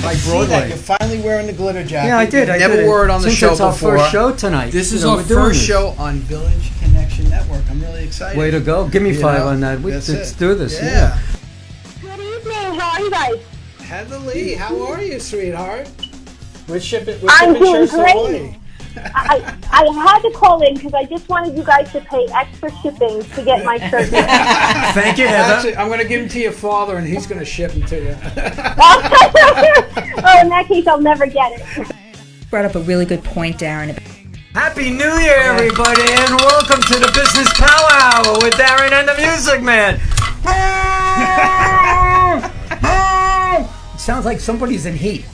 Like See that? Broadway. You're finally wearing the glitter jacket. Yeah, I did. I Never did. wore it on the Since show it's our before. first show tonight. This is You know, our we're doing first this. show on Village Connection Network. I'm really excited. Way to go. Give me You 5 know, on that. that's Let's it. do this. Yeah. Good evening. How are you guys? Heather Lee, how are you, sweetheart? We're shipping I'm doing shirts great. away. I had to call in because I just wanted you guys to pay extra shipping to get my shirt. Thank you, Heather. Actually, I'm going to give them to your father, and he's going to ship them to you. Oh, in that case, I'll never get it. Brought up a really good point, Darren. Happy New Year, everybody, and welcome to the Business Power Hour with Darren and the Music Man. Sounds like somebody's in heat.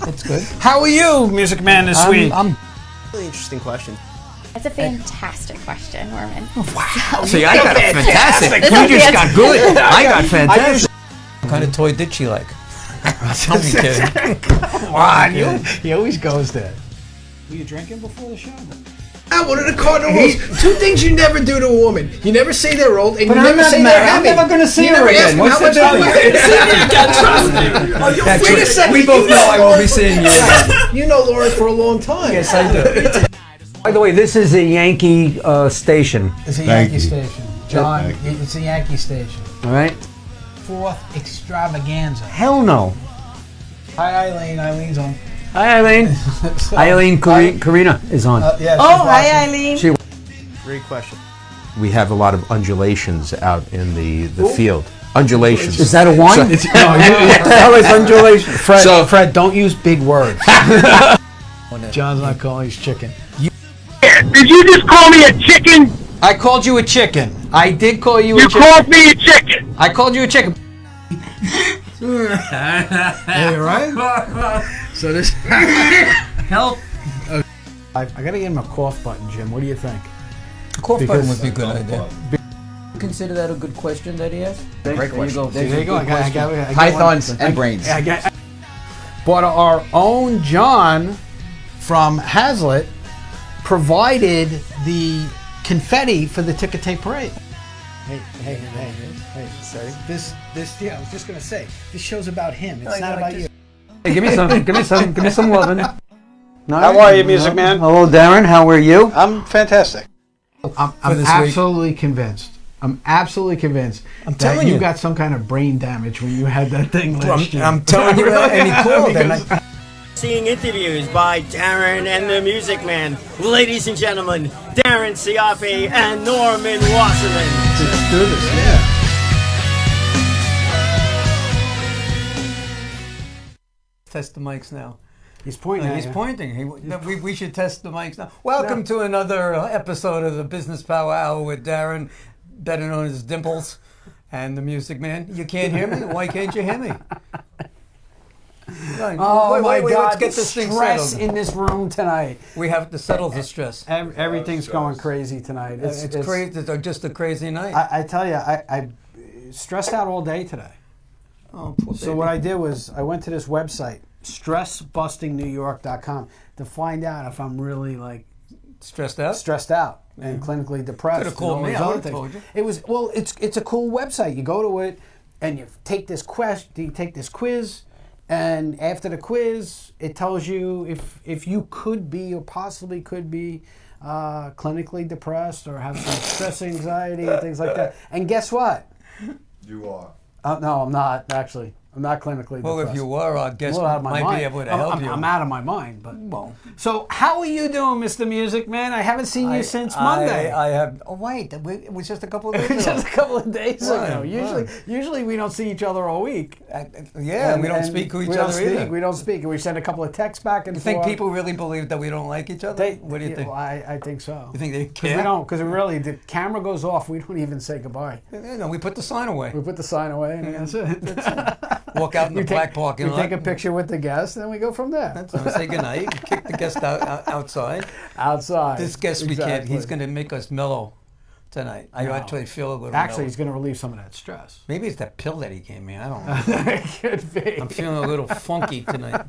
That's good. How are you, Music Man, this week? I'm Really interesting question. That's a fantastic question, Norman. wow. See, I got a fantastic. This You is just got fantastic. good. I got fantastic. What kind of toy did she like? I'm kidding. Come on, he always goes there. Were you drinking before the show? One of the cardinal rules. Two things you never do to a woman. You never say they're old, and But you I'm never not say mad. they're I'm heavy. never gonna see You her never again. ask them What's how the much they difference? weigh. You can't trust me. Oh, you Actually, wait a second. we both You know I won't be seeing you again. You know Lauren for a long time. Yes, I do. By the way, this is a Yankee station. It's a Thank Yankee you. station. John, it's a Yankee station. All right. Fourth extravaganza. Hell no. Hi, Eileen. Eileen's on. Hi, Eileen. Eileen Karina is on. Yeah, Oh, hi, Eileen. Great question. We have a lot of undulations out in the field. Undulations. Is that a wine? No, What the hell is undulation? Fred, don't use big words. John's not calling his chicken. Did you just call me a chicken? I called you a chicken. I did call you a You chicken. called me a chicken. I called you a chicken. Yeah, right? So this. Help. I gotta get him a cough button, Jim. What do you think? Cough Because- button would be a good idea. Consider that a good question that he asked? Great question. There you go. I got Pythons one. and brains. But our own John from Hazlitt provided the confetti for the ticker tape parade. Hey, sorry. This, yeah, I was just gonna say, this show's about him. It's not about you. Hey, give me some loving. How are you, Music Man? Hello, Darren. How are you? I'm fantastic. I'm this week. absolutely convinced. I'm absolutely convinced that telling you you. got some kind of brain damage when you had that thing last year. I'm telling you, and he called. And Seeing interviews by Darren and the Music Man. Ladies and gentlemen, Darren Siafi and Norman Wasserman. Let's do this, yeah. test the mics now. He's pointing. He's pointing. We should test the mics now. Welcome to another episode of the Business Power Hour with Darren, better known as Dimples, and the Music Man. You can't hear me? Why can't you hear me? Oh my God! Let's get this thing stress settled. in this room tonight. We have to settle the stress. Everything's going crazy tonight. It's crazy. It's just a crazy night. I tell you, I stressed out all day today. Oh, poor So baby. what I did was I went to this website, stressbustingnewyork.com, to find out if I'm really like stressed out. stressed out and clinically depressed. Could've called and all me. these I other would've things. told you. It was it's a cool website. You go to it and you take this quiz, and after the quiz, it tells you if you could be or possibly could be clinically depressed or have some stress, anxiety, and things like that. And guess what? You are. No, I'm not actually. I'm not clinically Well, depressed. if you were, I guess I'm a little out of my might mind. be able to help you. I'm out of my mind, but Well, so how are you doing, Mr. Music Man? I haven't seen you since Monday. I have. Oh wait, it was just a couple of days ago. Just a couple of days ago. Right. Usually we don't see each other all week. Yeah, we don't speak to each other either. We don't speak. We send a couple of texts back and You forth. think people really believe that we don't like each other? What do you think? Well, I think so. You think they Because care? we don't. Because really, the camera goes off. We don't even say goodbye. Yeah, no, we put the sign away. We put the sign away, and that's it. Walk out in the black parking we lot. take a picture with the guest, and then we go from there. That's it. We say goodnight. Kick the guest outside. Outside. This guest we can't. Exactly. He's going to make us mellow tonight. I No. actually feel a little. Actually, mellow. he's going to relieve some of that stress. Maybe it's that pill that he gave me. I don't know. It could be. I'm feeling a little funky tonight.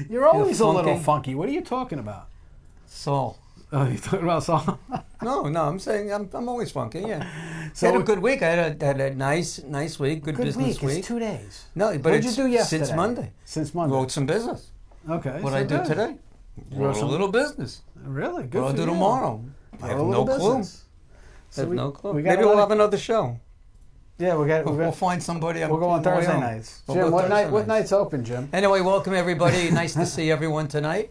You're always a little funky? funky. What are you talking about? So Oh, you're talking about song? No, I'm saying I'm always funky. Yeah. So had a good week. I had a nice week. Good business week. It's 2 days. No, but What'd it's you do yesterday? since Monday. Since Monday. Wrote some business. Okay. What so I do good. today? Wrote a little business. Really? Good What I'll for do you. tomorrow. I have A no little clue. business. I have no clue. we got Maybe a we'll lot have of- another show. Yeah, We'll find somebody. We'll go on Thursday nights. Jim, what night's open, Jim? Anyway, welcome everybody. Nice to see everyone tonight.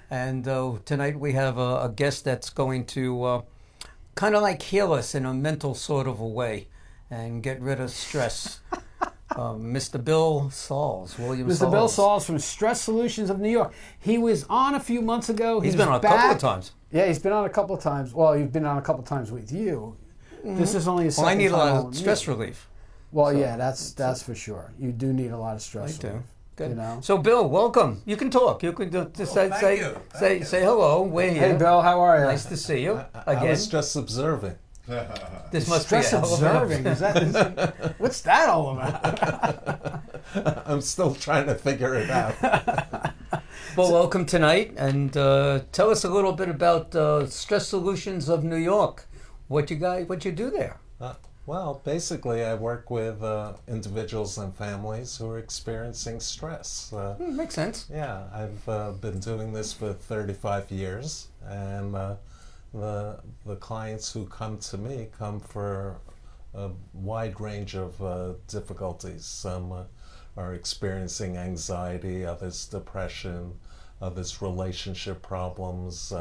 And tonight we have a guest that's going to kind of like heal us in a mental sort of a way and get rid of stress. Mr. Bill Sauls, William Mr. Sauls. Bill Sauls from Stress Solutions of New York. He was on a few months ago. He's been on a back. couple of times. Yeah, he's been on a couple of times. Well, he's been on a couple of times with you. This is only his Well, second I need a lot time of stress relief. Well, yeah, that's for sure. You do need a lot of stress. I do. relief, Good. You know? So, Bill, welcome. You can talk. You can just say hello. We're here. Hey, Bill, how are you? Nice to see you again. I was just observing. This must Stress be a hell of a- observing. What's that all about? I'm still trying to figure it out. Well, welcome tonight, and tell us a little bit about Stress Solutions of New York. What you do there? Well, basically, I work with individuals and families who are experiencing stress. Makes sense. Yeah, I've been doing this for 35 years, and the clients who come to me come for a wide range of difficulties. Some are experiencing anxiety, others depression, others relationship problems.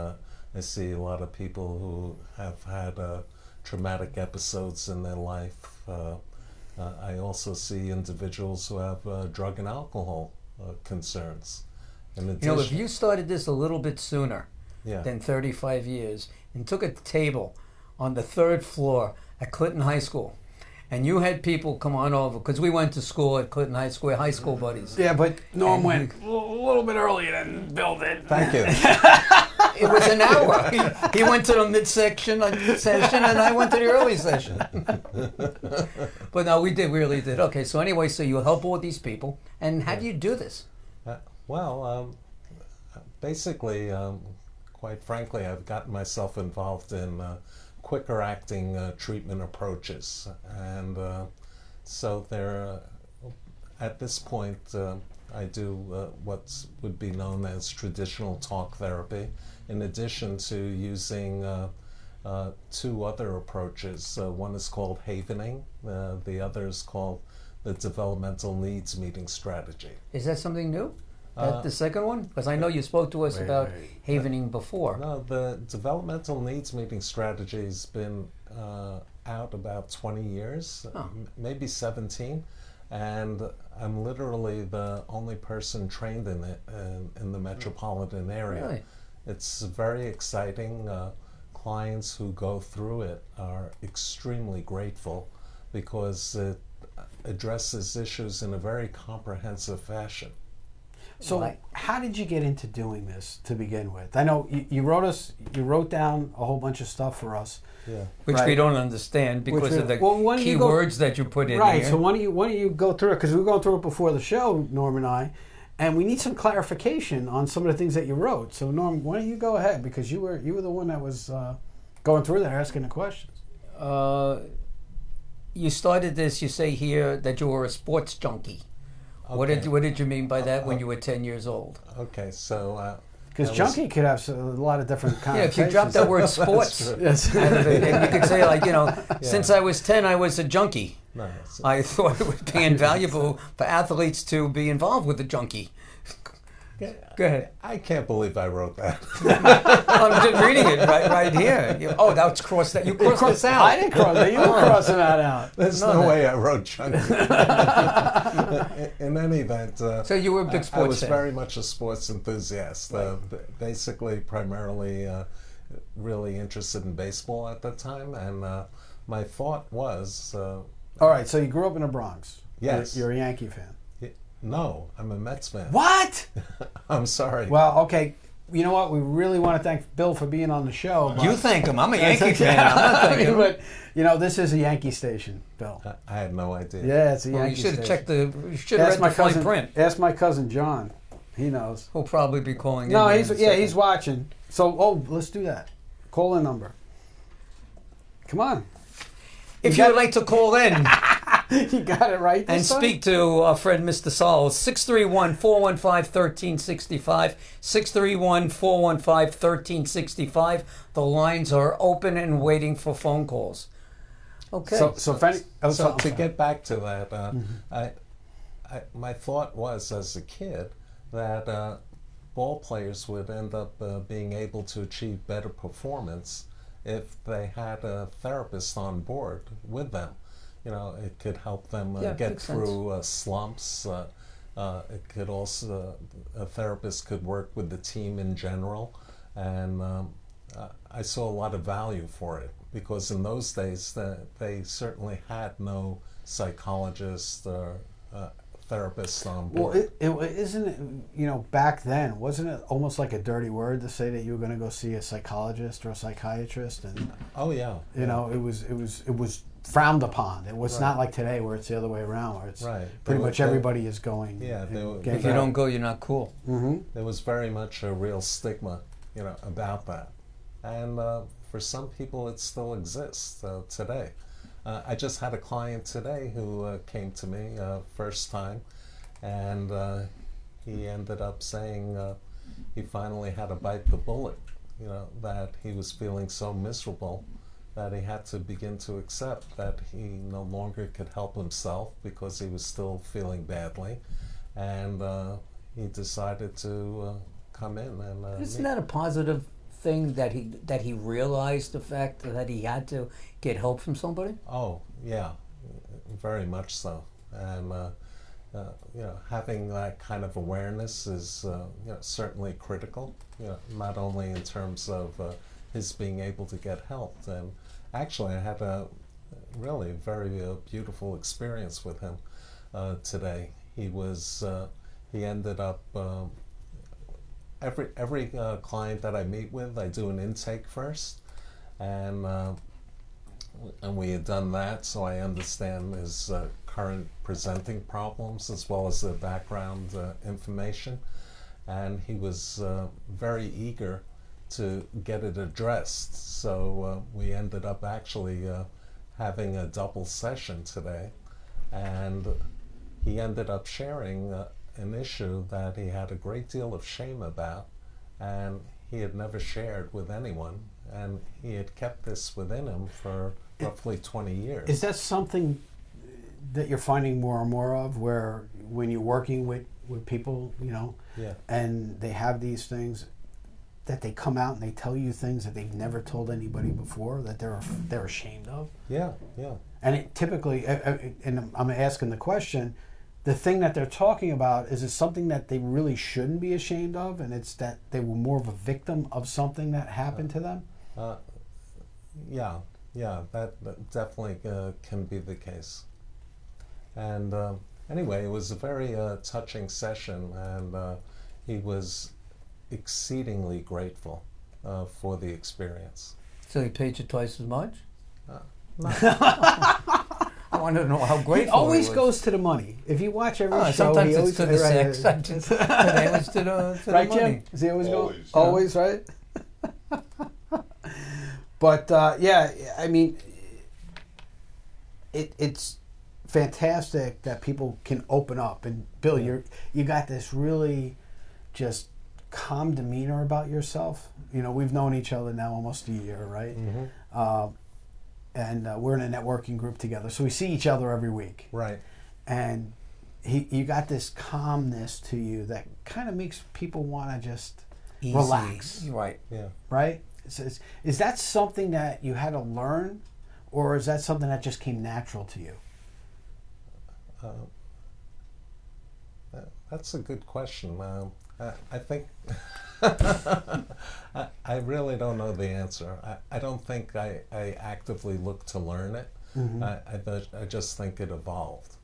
I see a lot of people who have had traumatic episodes in their life. I also see individuals who have drug and alcohol concerns. In addition, If you started this a little bit sooner than 35 years and took a table on the 3rd floor at Clinton High School, and you had people come on over, because we went to school at Clinton High School, high school buddies. Yeah, but Norm went a little bit earlier than Bill did. Thank you. It was an hour. He went to the mid-section session, and I went to the early session. But no, we really did. Okay, so anyway, so you help all these people, and how do you do this? Basically, quite frankly, I've gotten myself involved in quicker acting treatment approaches. And so there, at this point, I do what would be known as traditional talk therapy, in addition to using 2 other approaches. One is called havening, the other is called the developmental needs meeting strategy. Is that something new? The second one? Because I know you spoke to us about havening before. No, the developmental needs meeting strategy has been out about 20 years, maybe 17, and I'm literally the only person trained in it in the metropolitan area. Really? It's very exciting. Clients who go through it are extremely grateful because it addresses issues in a very comprehensive fashion. So, how did you get into doing this to begin with? I know you wrote down a whole bunch of stuff for us. Yeah. Which we don't understand because of the key words that you put in right, here. so why don't you go through it? Because we were going through it before the show, Norm and I, and we need some clarification on some of the things that you wrote. So, Norm, why don't you go ahead? Because you were the one that was going through there, asking the questions. You started this, you say here that you were a sports junkie. Okay. What did you mean by that when you were 10 years old? Okay, so because junkie could have a lot of different connotations. Yeah, if you drop that word sports out of it, and you could say since I was 10, I was a junkie. No, I thought it would be invaluable for athletes to be involved with the junkie. Go ahead. I can't believe I wrote that. I'm just reading it right here. That's crossed that. You crossed this out. I didn't cross that. You were crossing that out. There's no way I wrote junkie. In any event, so you were a big sports I was fan. very much a sports enthusiast. Basically, primarily, really interested in baseball at the time, and my thought was. All right, so you grew up in the Bronx. Yes. You're a Yankee fan. No, I'm a Mets fan. What? I'm sorry. Well, okay. You know what? We really want to thank Bill for being on the show. You thank him. I'm a Yankee fan. I'm not thanking him. But this is a Yankee station, Bill. I had no idea. Yeah, it's a Yankee You should have station. You should have read the fine print. Ask my cousin John. He knows. He'll probably be calling. No, he's watching. So, let's do that. Call in number. Come on. If you would like to call in You got it right and this time? speak to our friend Mr. Saul, 631-415-1365, 631-415-1365. The lines are open and waiting for phone calls. Okay. So if any, So to get back to that, my thought was as a kid that ball players would end up being able to achieve better performance if they had a therapist on board with them. You know, it could help them get makes through slumps. It could also, a therapist could work with the team in general, and I saw a lot of value for it because in those days they certainly had no psychologist or therapist on board. Well, isn't it, you know, back then, wasn't it almost like a dirty word to say that you were going to go see a psychologist or a psychiatrist? And Oh yeah, you know, it was frowned upon. It was not like today where it's the other way around, where it's Right. pretty much everybody is going. Yeah, and they were- getting if you that. don't go, you're not cool. There was very much a real stigma, you know, about that, and for some people it still exists today. I just had a client today who came to me first time, and he ended up saying he finally had to bite the bullet, you know, that he was feeling so miserable that he had to begin to accept that he no longer could help himself because he was still feeling badly, and he decided to come in and Isn't meet. that a positive thing that he realized the fact that he had to get help from somebody? Oh, yeah, very much so. And, you know, having that kind of awareness is, you know, certainly critical, you know, not only in terms of his being able to get help. And actually, I had a really very beautiful experience with him today. He was, he ended up, every client that I meet with, I do an intake first. And we had done that, so I understand his current presenting problems as well as the background information. And he was very eager to get it addressed. So we ended up actually having a double session today. And he ended up sharing an issue that he had a great deal of shame about, and he had never shared with anyone. And he had kept this within him for roughly 20 years. Is that something that you're finding more and more of, where when you're working with people, you know, Yeah. and they have these things, that they come out and they tell you things that they've never told anybody before, that they're ashamed of? Yeah, yeah. And it typically, and I'm asking the question, the thing that they're talking about, is it something that they really shouldn't be ashamed of, and it's that they were more of a victim of something that happened to them? Yeah, that definitely can be the case. And anyway, it was a very touching session, and he was exceedingly grateful for the experience. So he paid you twice as much? No. I want to know how grateful He always was. goes to the money. If you watch every show, sometimes he it's always to the sex. Today was to the right, money. Jim? Is he always going? Always, right? But yeah, I mean, it's fantastic that people can open up. And Bill, you got this really just calm demeanor about yourself. You know, we've known each other now almost a year, right? Mm-hmm. And we're in a networking group together, so we see each other every week. Right. And you got this calmness to you that kind of makes people want to just Easy. relax, Right. Yeah. right? Is that something that you had to learn, or is that something that just came natural to you? That's a good question. I think I really don't know the answer. I don't think I actively look to learn it. Mm-hmm. I just think it evolved.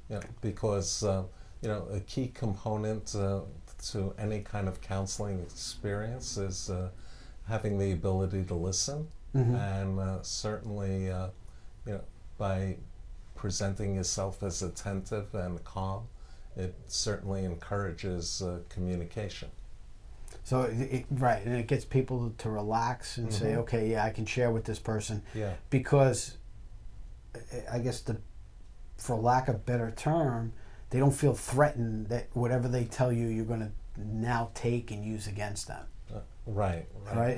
You know, because you know, a key component to any kind of counseling experience is having the ability to listen, Mm-hmm. and certainly, you know, by presenting yourself as attentive and calm, it certainly encourages communication. So right, and it gets people to relax and say, okay, yeah, I can share with this person. Yeah. Because I guess for lack of a better term, they don't feel threatened that whatever they tell you, you're going to now take and use against them. Right.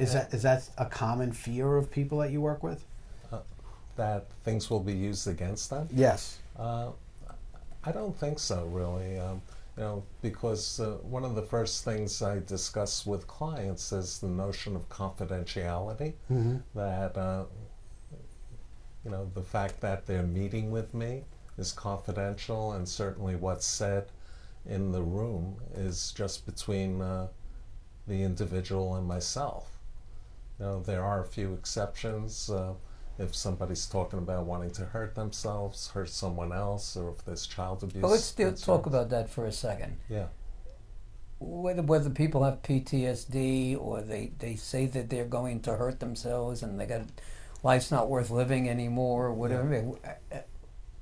Is that a common fear of people that you work with? That things will be used against them? Yes. I don't think so, really. Because one of the first things I discuss with clients is the notion of confidentiality. That the fact that they're meeting with me is confidential, and certainly what's said in the room is just between the individual and myself. There are a few exceptions. If somebody's talking about wanting to hurt themselves, hurt someone else, or if there's child abuse. Well, let's talk about that for a second. Yeah. Whether people have PTSD or they say that they're going to hurt themselves and life's not worth living anymore or whatever. Yeah.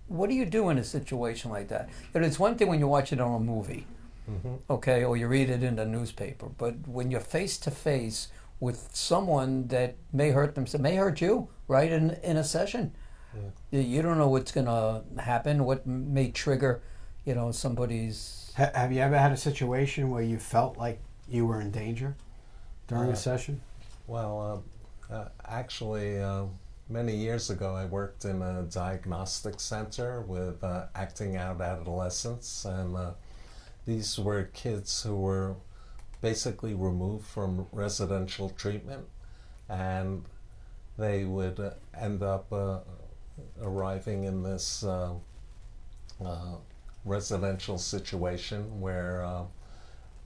What do you do in a situation like that? It's one thing when you watch it on a movie, okay, or you read it in the newspaper, but when you're face to face with someone that may hurt themselves, may hurt you, right, in a session. Yeah. You don't know what's going to happen, what may trigger, somebody's... Have you ever had a situation where you felt like you were in danger during a session? Well, actually, many years ago, I worked in a diagnostic center with acting out adolescents, and these were kids who were basically removed from residential treatment, and they would end up arriving in this residential situation where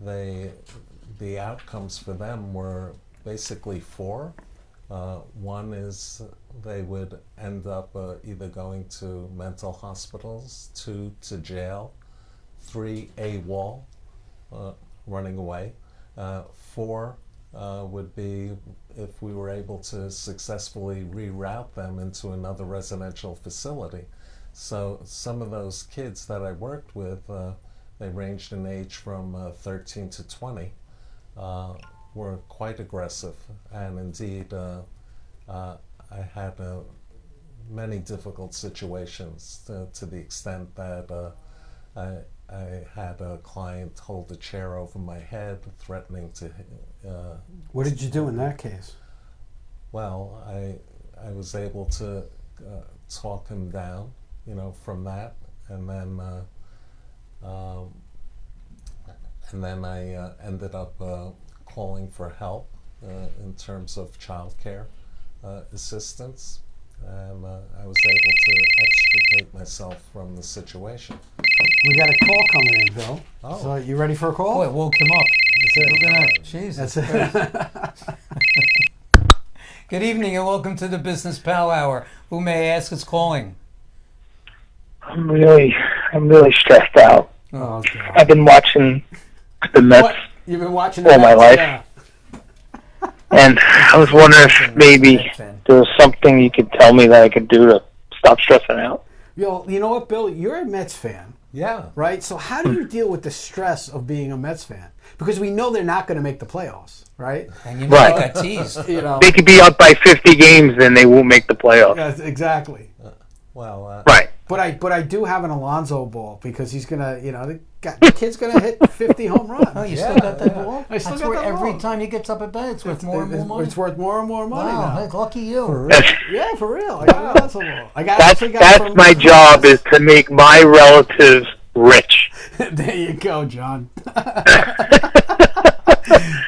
the outcomes for them were basically four. One is they would end up either going to mental hospitals, 2 to jail, 3 AWOL, running away. 4 would be if we were able to successfully reroute them into another residential facility. So some of those kids that I worked with, they ranged in age from 13 to 20, were quite aggressive, and indeed I had many difficult situations to the extent that I had a client hold a chair over my head, threatening to... what did you do in that case? Well, I was able to talk him down, from that, and then I ended up calling for help in terms of childcare assistance, and I was able to extricate myself from the situation. We got a call coming in, Bill. Oh. So you ready for a call? Oh, it woke him up. That's it. Look at that. Jesus. That's it. Good evening and welcome to the Business Power Hour. Who may I ask is calling? I'm really stressed out. Oh, God. I've been watching the Mets What? You've been watching all my life. Yeah. And I was wondering if maybe there was something you could tell me that I could do to stop stressing out. You know what, Bill? You're a Mets fan. Yeah. Right? So how do you deal with the stress of being a Mets fan? Because we know they're not going to make the playoffs, right? And you know Right. I got teased. They could be up by 50 games and they won't make the playoffs. Yes, exactly. Right. But I do have an Alonzo ball because he's gonna, the kid's gonna hit 50 home runs. Oh, you still got that ball? I still That's got where that every ball. time he gets up at bat, it's worth more and more money. It's worth more and more money Wow, now. hey, lucky you. Yeah, for real. I got an Alonzo ball. That's my job, is to make my relatives rich. There you go, John.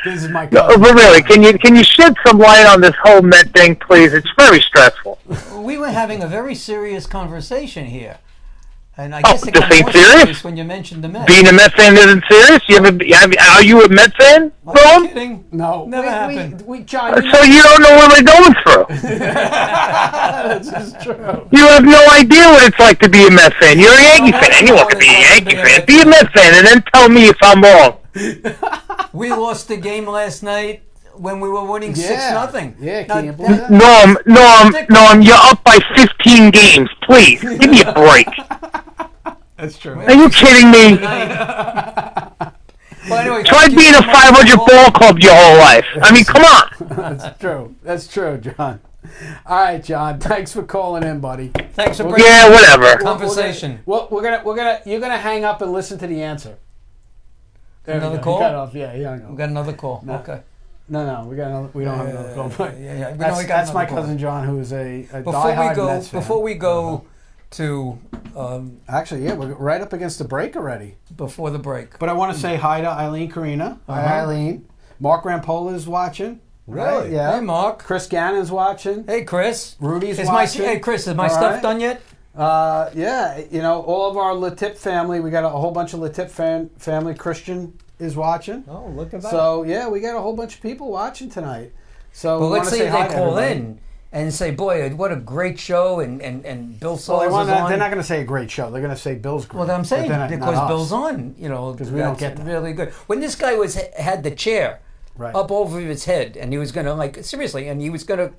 This is my No, but really, can you shed some light on this whole Met thing, please? It's very stressful. We were having a very serious conversation here. And I guess it this got ain't more serious? when you mentioned the Mets. Being a Met fan isn't serious? Are you a Met fan, Are you Ron? kidding? No. Never happened. John, So you don't know what we're going through. This is true. You have no idea what it's like to be a Met fan. You're a Yankee fan. Anyone can be a Yankee fan. Be a Met fan and then tell me if I'm wrong. We lost the game last night when we were winning 6-0. Yeah, Now, can you believe that? Norm, you're up by 15 games. Please, give me a break. That's true. Are you kidding me? Well, anyway, Trust tried being a 500 ball club your whole life. I mean, come on. That's true. That's true, John. All right, John. Thanks for calling in, buddy. Thanks for bringing Yeah, whatever. conversation. You're gonna hang up and listen to the answer. There Another we go. call? He got off. Yeah, he hung up. We got another call. No. Okay. No, we got another. We don't have another call. But yeah. We that's got that's my another call. cousin John, who is a Before diehard we go, Mets fan. before we go to Actually, yeah, we're right up against the break already. before the break. But I want to say hi to Eileen Carina. Hi, Eileen. Mark Rampola is watching. Really? Yeah. Hey, Mark. Chris Gannon's watching. Hey, Chris. Rudy's Is watching. Hey, Chris, is my All stuff right. done yet? Yeah, you know, all of our Latip family. We got a whole bunch of Latip family. Christian is watching. Oh, look at that. So yeah, we got a whole bunch of people watching tonight. So Well, we let's wanna see say if hi they to call everybody. in and say, "Boy, what a great show!" and Bill Well, Saul is on. they're not going to say a great show. They're going to say Bill's great. Well, I'm saying But then not because us. Bill's on, you know, 'Cause we don't that's get that. really good. When this guy had the chair Right. up over his head, and he was going to seriously, and he was going to,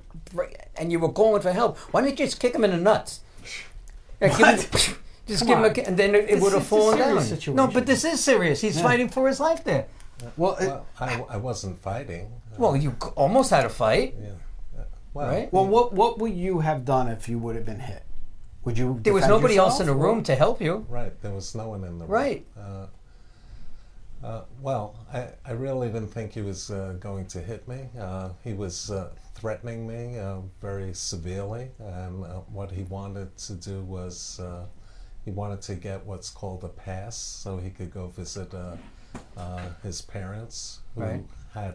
and you were calling for help. Why don't you just kick him in the nuts? Yeah, just Come give him on. and then it This would have is a fallen down. serious situation. No, but this is serious. He's fighting for his life there. Well, I wasn't fighting. Well, you almost had a fight, Yeah. Well, right? Well, what would you have done if you would have been hit? Would you? There was defend nobody else in the yourself, room or- to help you. Right, there was no one in the room. Right. Well, I really didn't think he was going to hit me. He was threatening me very severely, and what he wanted to do was he wanted to get what's called a pass so he could go visit his parents who Right. had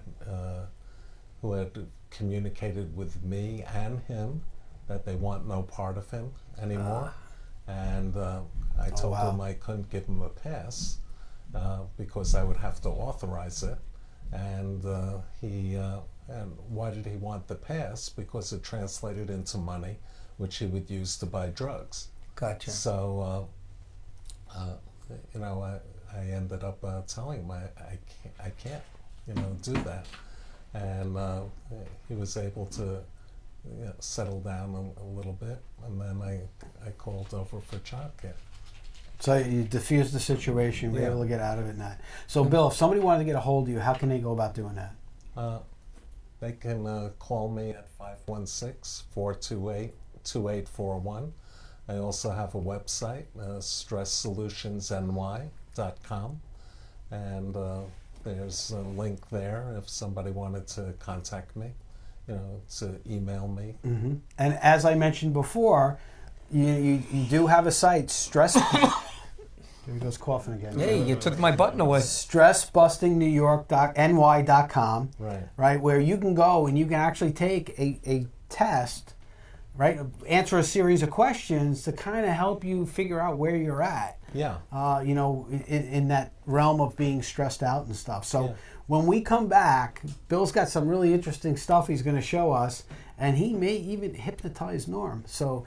communicated with me and him that they want no part of him anymore. And I told him I couldn't give him a pass because I would have to authorize it. And and why did he want the pass? Because it translated into money, which he would use to buy drugs. Gotcha. So, you know, I ended up telling him I can't, you know, do that. And he was able to settle down a little bit, and then I called over for childcare. So you diffused the situation. You were Yeah. able to get out of it. Not. So, Bill, if somebody wanted to get a hold of you, how can they go about doing that? They can call me at 516-428-2841. I also have a website, stresssolutionsny.com, and there's a link there if somebody wanted to contact me, you know, to email me. Mm-hmm. And as I mentioned before, you do have a site, Stress. Here he goes coughing again. Hey, you took my button away. StressBustingNewYork.ny.com. Right. Where you can go and you can actually take a test, right? Answer a series of questions to kind of help you figure out where you're at. Yeah. You know, in that realm of being stressed out and stuff. So Yeah. when we come back, Bill's got some really interesting stuff he's going to show us, and he may even hypnotize Norm. So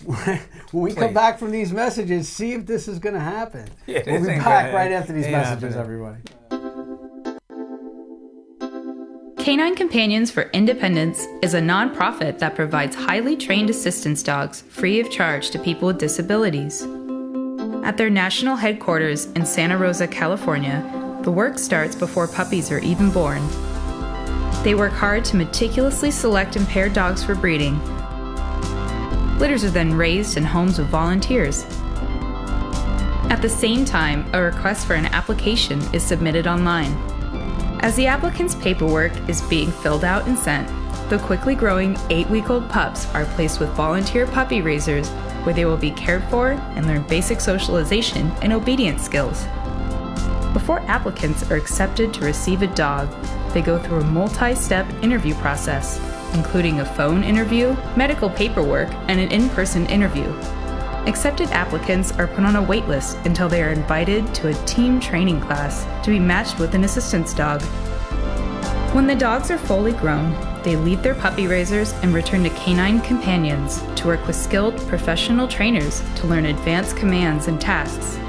when we come back from these messages, see if this is going to happen. Yeah, We'll be this ain't back gonna- right after these ain't messages, happening. everybody. Canine Companions for Independence is a nonprofit that provides highly trained assistance dogs free of charge to people with disabilities. At their national headquarters in Santa Rosa, California, the work starts before puppies are even born. They work hard to meticulously select and pair dogs for breeding. Litters are then raised in homes with volunteers. At the same time, a request for an application is submitted online. As the applicant's paperwork is being filled out and sent, the quickly growing 8-week-old pups are placed with volunteer puppy raisers where they will be cared for and learn basic socialization and obedience skills. Before applicants are accepted to receive a dog, they go through a multi-step interview process, including a phone interview, medical paperwork, and an in-person interview. Accepted applicants are put on a wait list until they are invited to a team training class to be matched with an assistance dog. When the dogs are fully grown, they leave their puppy raisers and return to Canine Companions to work with skilled professional trainers to learn advanced commands and tasks.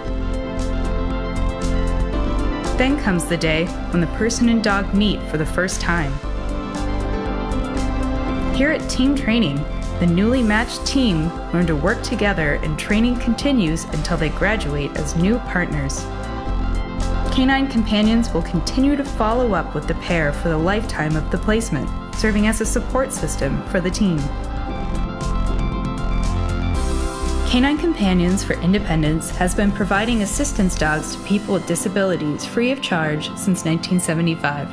Then comes the day when the person and dog meet for the first time. Here at Team Training, the newly matched team learn to work together and training continues until they graduate as new partners. Canine Companions will continue to follow up with the pair for the lifetime of the placement, serving as a support system for the team. Canine Companions for Independence has been providing assistance dogs to people with disabilities free of charge since 1975.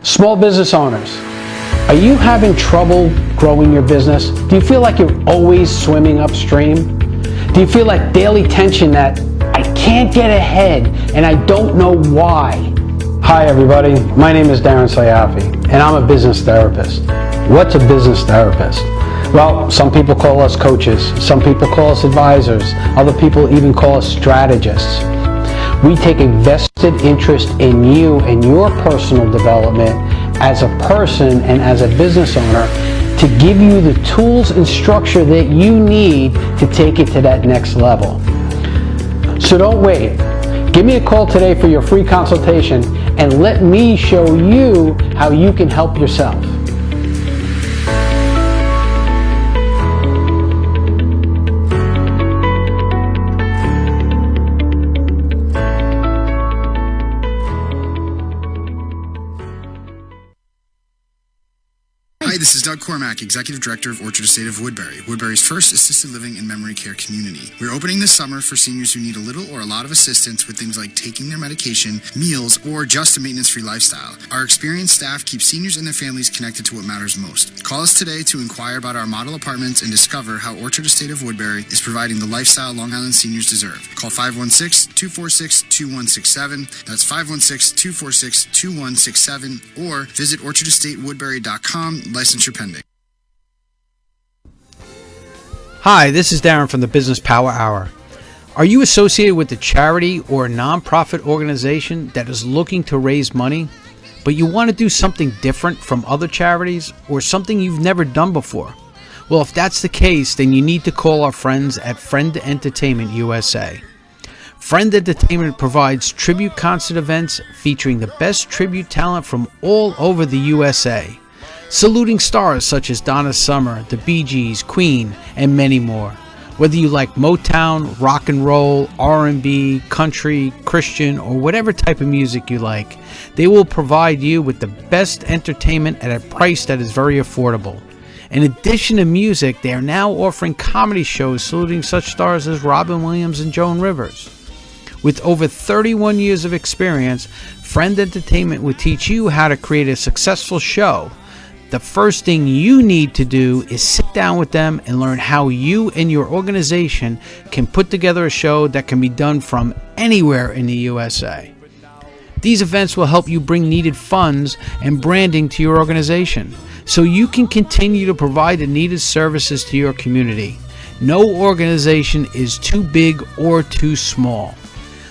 Small business owners, are you having trouble growing your business? Do you feel like you're always swimming upstream? Do you feel like daily tension that I can't get ahead and I don't know why? Hi everybody, my name is Darren Sayafi and I'm a business therapist. What's a business therapist? Well, some people call us coaches, some people call us advisors, other people even call us strategists. We take a vested interest in you and your personal development as a person and as a business owner to give you the tools and structure that you need to take it to that next level. So don't wait. Give me a call today for your free consultation and let me show you how you can help yourself. Hi, this is Doug Cormack, Executive Director of Orchard Estate of Woodbury, Woodbury's first assisted living and memory care community. We're opening this summer for seniors who need a little or a lot of assistance with things like taking their medication, meals, or just a maintenance-free lifestyle. Our experienced staff keeps seniors and their families connected to what matters most. Call us today to inquire about our model apartments and discover how Orchard Estate of Woodbury is providing the lifestyle Long Island seniors deserve. Call 516-246-2167. That's 516-246-2167 or visit orchardestatewoodbury.com. Licensure pending. Hi, this is Darren from the Business Power Hour. Are you associated with a charity or a nonprofit organization that is looking to raise money, but you want to do something different from other charities or something you've never done before? Well, if that's the case, then you need to call our friends at Friend Entertainment USA. Friend Entertainment provides tribute concert events featuring the best tribute talent from all over the USA, saluting stars such as Donna Summer, the Bee Gees, Queen, and many more. Whether you like Motown, rock and roll, R&B, country, Christian, or whatever type of music you like, they will provide you with the best entertainment at a price that is very affordable. In addition to music, they are now offering comedy shows saluting such stars as Robin Williams and Joan Rivers. With over 31 years of experience, Friend Entertainment will teach you how to create a successful show. The first thing you need to do is sit down with them and learn how you and your organization can put together a show that can be done from anywhere in the USA. These events will help you bring needed funds and branding to your organization so you can continue to provide the needed services to your community. No organization is too big or too small.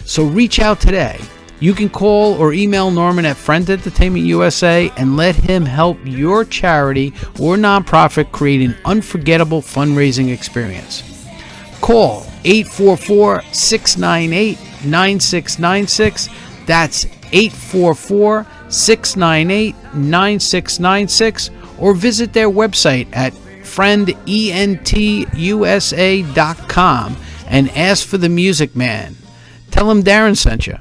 So reach out today. You can call or email Norman at Friend Entertainment USA and let him help your charity or nonprofit create an unforgettable fundraising experience. Call 844-698-9696. That's 844-698-9696. Or visit their website at friendentusa.com and ask for the Music Man. Tell him Darren sent you.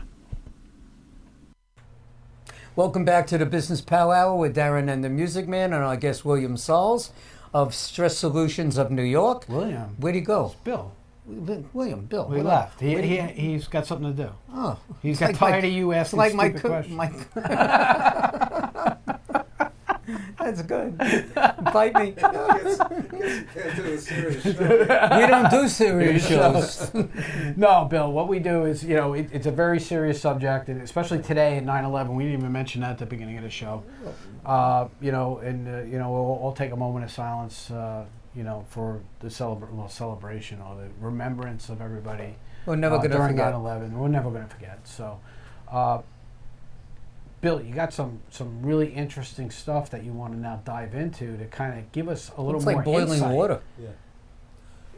Welcome back to the Business Power Hour with Darren and the Music Man and our guest William Sauls of Stress Solutions of New York. William. Where'd he go? It's Bill. William, Bill. We left. He's got something to do. Oh. He's got tired of you asking stupid questions. That's good. Bite me. Can't do a serious show. We don't do serious shows. No, Bill, what we do is, it's a very serious subject, and especially today at 9/11, we didn't even mention that at the beginning of the show. We'll all take a moment of silence, for the celebration or the remembrance of everybody. We're never going to during forget. 9/11. We're never going to forget. So, Bill, you got some really interesting stuff that you want to now dive into to kind of give us a little it's more like boiling insight. water. Yeah.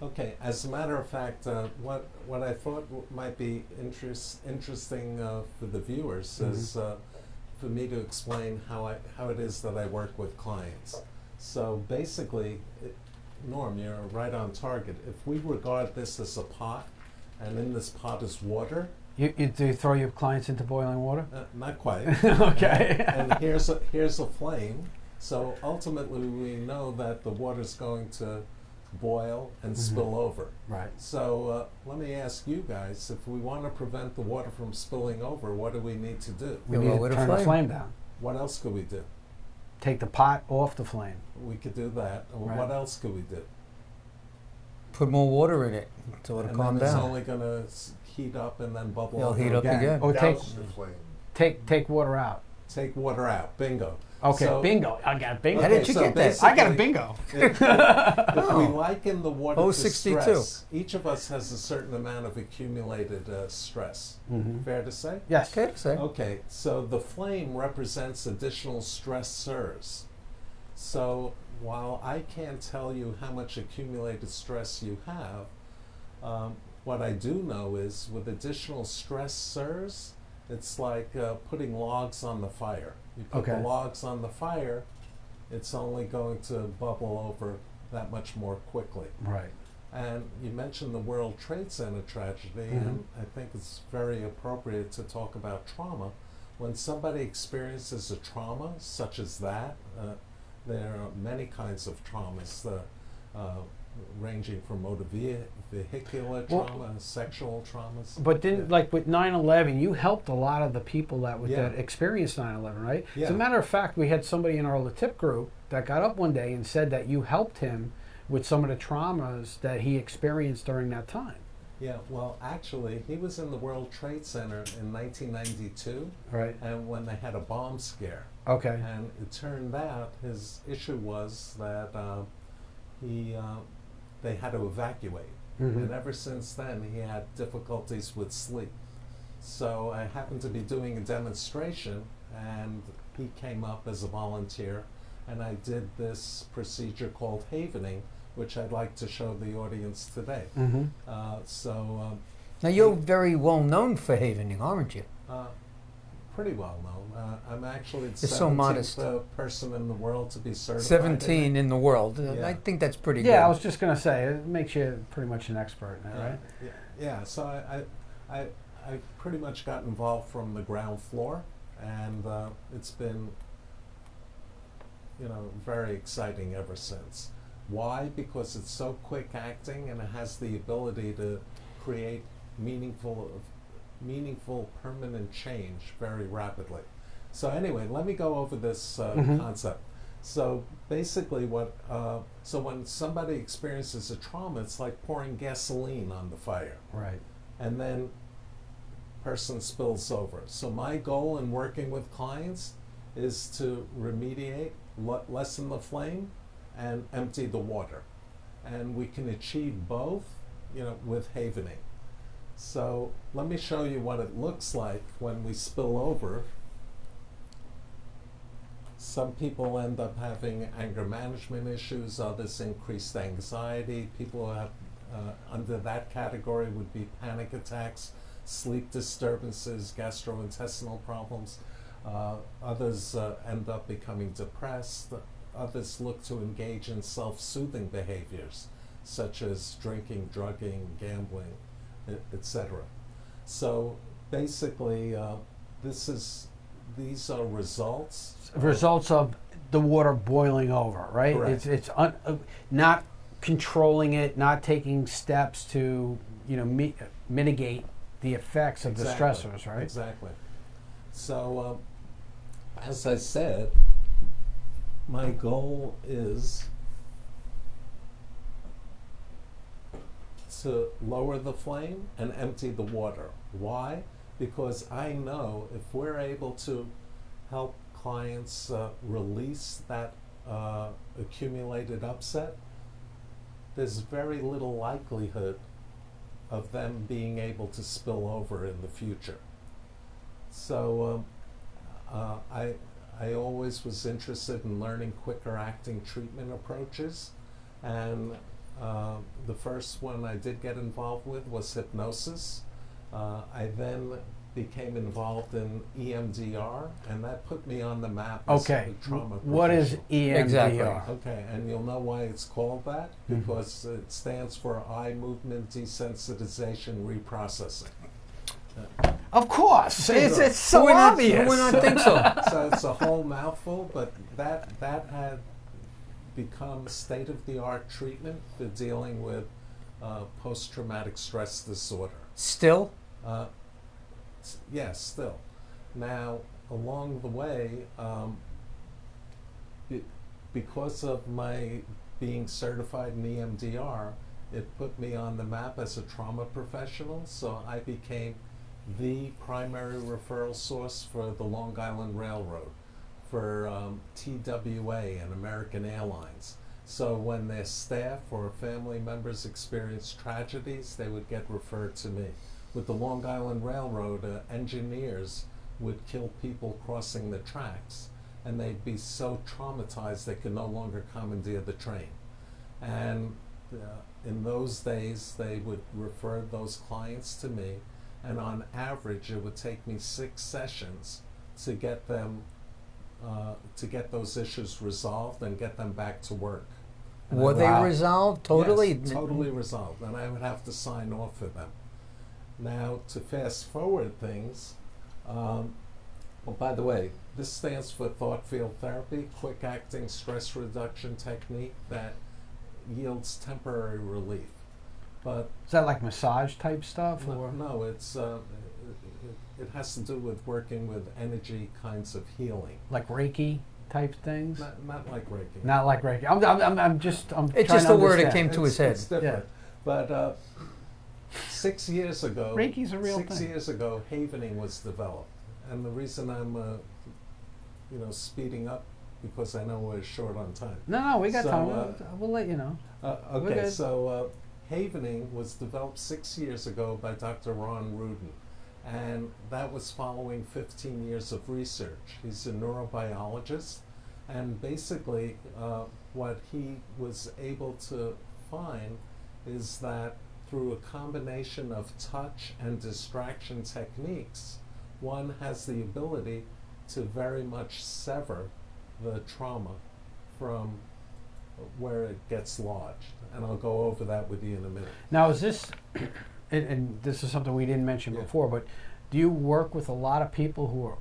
Okay, as a matter of fact, what I thought might be interesting for the viewers is for me to explain how it is that I work with clients. So basically, Norm, you're right on target. If we regard this as a pot, and in this pot is water. Do you throw your clients into boiling water? Not quite. Okay. And here's a flame. So ultimately, we know that the water's going to boil and spill over. Right. So let me ask you guys, if we want to prevent the water from spilling over, what do we need to do? We need to turn the flame down. What else could we do? Take the pot off the flame. We could do that. Right. What else could we do? Put more water in it so it'll calm It's down. only going to heat up and then bubble It'll up heat up again. Or Douse the flame. take water out. Take water out. Bingo. Okay, So- bingo. I got bingo. How did you get that? I got a basically, bingo. If we liken the water to 062. stress, each of us has a certain amount of accumulated stress. Fair to say? Yes. Okay, so Okay, so the flame represents additional stressors. So while I can't tell you how much accumulated stress you have, what I do know is with additional stressors, it's like putting logs on the fire. You put the Okay. logs on the fire, it's only going to bubble over that much more quickly. Right. And you mentioned the World Trade Center tragedy, and I think it's very appropriate to talk about trauma. When somebody experiences a trauma such as that, there are many kinds of traumas, ranging from motor vehicular trauma, sexual traumas. But then, like with 9/11, you helped a lot of the people that Yeah. that experienced 9/11, right? Yeah. As a matter of fact, we had somebody in our LaTip group that got up one day and said that you helped him with some of the traumas that he experienced during that time. Yeah, well, actually, he was in the World Trade Center in 1992, Right. and when they had a bomb scare. Okay. And it turned out his issue was that they had to evacuate. And ever since then, he had difficulties with sleep. So I happened to be doing a demonstration, and he came up as a volunteer, and I did this procedure called havening, which I'd like to show the audience today. now you're very well known for havening, aren't you? Pretty well known. I'm actually the You're so 17th modest. person in the world to be certified. 17 in the world. Yeah. I think that's pretty good. Yeah, I was just gonna say it makes you pretty much an expert in it, right? Yeah. So I pretty much got involved from the ground floor, and it's been, very exciting ever since. Why? Because it's so quick acting and it has the ability to create meaningful permanent change very rapidly. So anyway, let me go over this concept. So basically so when somebody experiences a trauma, it's like pouring gasoline on the fire. Right. And then person spills over. So my goal in working with clients is to remediate, lessen the flame, and empty the water. And we can achieve both, with havening. So let me show you what it looks like when we spill over. Some people end up having anger management issues, others increased anxiety. People who have under that category would be panic attacks, sleep disturbances, gastrointestinal problems. Others end up becoming depressed. Others look to engage in self-soothing behaviors, such as drinking, drugging, gambling, etc. So basically, these are results. Results of the water boiling over, right? Correct. It's not controlling it, not taking steps to mitigate the effects of the stressors, right? Exactly. So, as I said, my goal is to lower the flame and empty the water. Why? Because I know if we're able to help clients release that accumulated upset, there's very little likelihood of them being able to spill over in the future. So I always was interested in learning quicker acting treatment approaches, and The first one I did get involved with was hypnosis. I then became involved in EMDR, and that put me on the map as Okay. a trauma What is professional. EMDR? Exactly. Okay, and you'll know why it's called that, because it stands for eye movement desensitization reprocessing. Of course. It's so Who would not- obvious. Who would not think so? So it's a whole mouthful, but that had become state-of-the-art treatment for dealing with post-traumatic stress disorder. Still? Yes, still. Now, along the way, because of my being certified in EMDR, it put me on the map as a trauma professional, so I became the primary referral source for the Long Island Railroad, for TWA and American Airlines. So when their staff or family members experienced tragedies, they would get referred to me. With the Long Island Railroad, engineers would kill people crossing the tracks, and they'd be so traumatized they could no longer commandeer the train. And in those days, they would refer those clients to me, and on average, it would take me 6 sessions to get them, to get those issues resolved and get them back to work. And Were I they would- resolved totally? Yes, totally resolved, and I would have to sign off for them. Now, to fast forward things, well, by the way, this stands for thought field therapy, quick acting stress reduction technique that yields temporary relief. But Is that like massage type stuff? no, Or? no, it's it has to do with working with energy kinds of healing. Like Reiki type things? Not like Reiki. Not like Reiki. I'm It's trying just to a word that understand. came to his head. It's different. But 6 years ago, Reiki's a real 6 thing. years ago, havening was developed, and the reason I'm, speeding up because I know we're short on time. No, we got So, time. We'll let you know. We're Okay, good. so havening was developed 6 years ago by Dr. Ron Rudin, and that was following 15 years of research. He's a neurobiologist, and basically what he was able to find is that through a combination of touch and distraction techniques, one has the ability to very much sever the trauma from where it gets lodged. And I'll go over that with you in a minute. Now, is this, and this is something we didn't mention before, but do you work with a lot of people who are,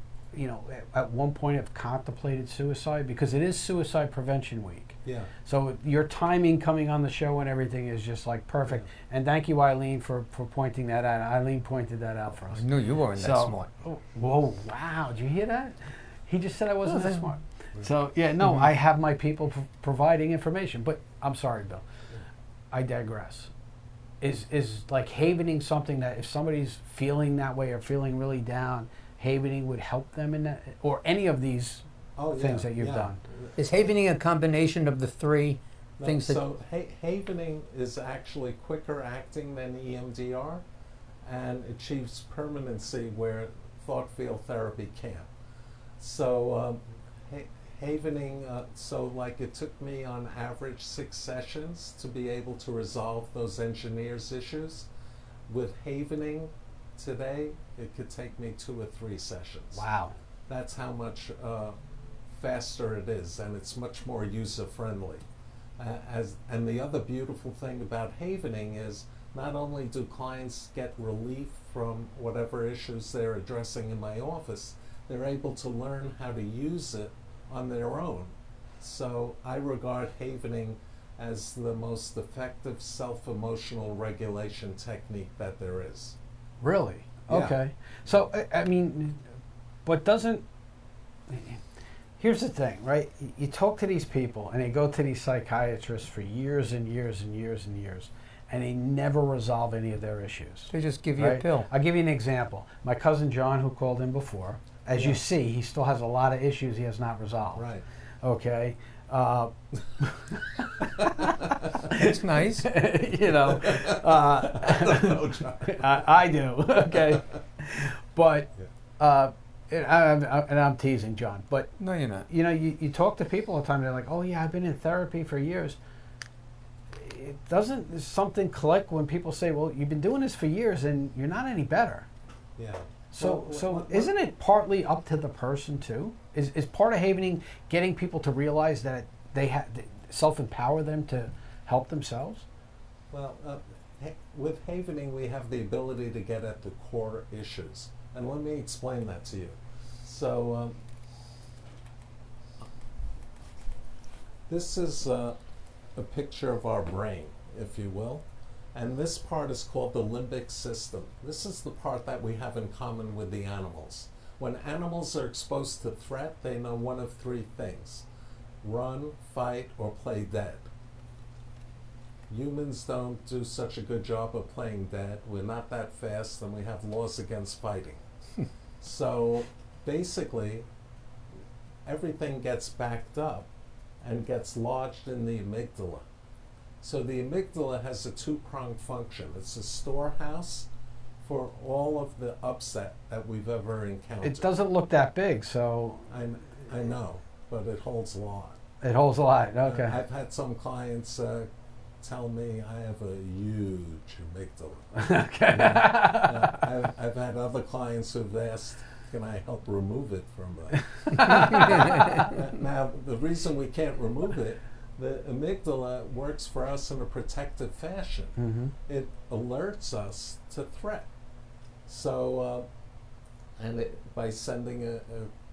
at one point have contemplated suicide? Because it is Suicide Prevention Week. Yeah. So your timing coming on the show and everything is just like perfect. And thank you, Eileen, for pointing that out. Eileen pointed that out for us. I knew you weren't that smart. Oh, whoa, wow, did you hear that? He just said I wasn't that smart. Right. So, yeah, no, I have my people providing information. But I'm sorry, Bill. I digress. Is like havening something that if somebody's feeling that way or feeling really down, havening would help them in that? Or any of these things that you've done? Is havening a combination of the three No, things that... so havening is actually quicker acting than EMDR and achieves permanency where thought field therapy can't. So havening, so like it took me on average 6 sessions to be able to resolve those engineers' issues. With havening today, it could take me 2 or 3 sessions. Wow. That's how much faster it is, and it's much more user-friendly. And the other beautiful thing about havening is not only do clients get relief from whatever issues they're addressing in my office, they're able to learn how to use it on their own. So I regard havening as the most effective self-emotional regulation technique that there is. Really? Yeah. Okay. So, I mean, but doesn't... Here's the thing, right? You talk to these people, and they go to these psychiatrists for years and years and years and years, and they never resolve any of their issues. They just give you a pill. I'll give you an example. My cousin John, who called in before, as you see, he still has a lot of issues he has not resolved. Right. Okay. It's nice. I do. Okay. But, and I'm teasing John, but no, you're not. You talk to people all the time. They're like, "Oh yeah, I've been in therapy for years." doesn't something click when people say, well, you've been doing this for years and you're not any better? Yeah. So isn't it partly up to the person too? Is part of havening getting people to realize that they have self-empower them to help themselves? Well, with havening, we have the ability to get at the core issues. And let me explain that to you. So, this is a picture of our brain, if you will. And this part is called the limbic system. This is the part that we have in common with the animals. When animals are exposed to threat, they know one of three things: run, fight, or play dead. Humans don't do such a good job of playing dead. We're not that fast, and we have laws against fighting. So basically, everything gets backed up and gets lodged in the amygdala. So the amygdala has a two-pronged function. It's a storehouse for all of the upset that we've ever encountered. It doesn't look that big, so... I know, but it holds a lot. It holds a lot, okay. I've had some clients tell me I have a huge amygdala. Okay. I've had other clients who've asked, can I help remove it from them? Now, the reason we can't remove it, the amygdala works for us in a protective fashion. Mm-hmm. It alerts us to threat. So, by sending a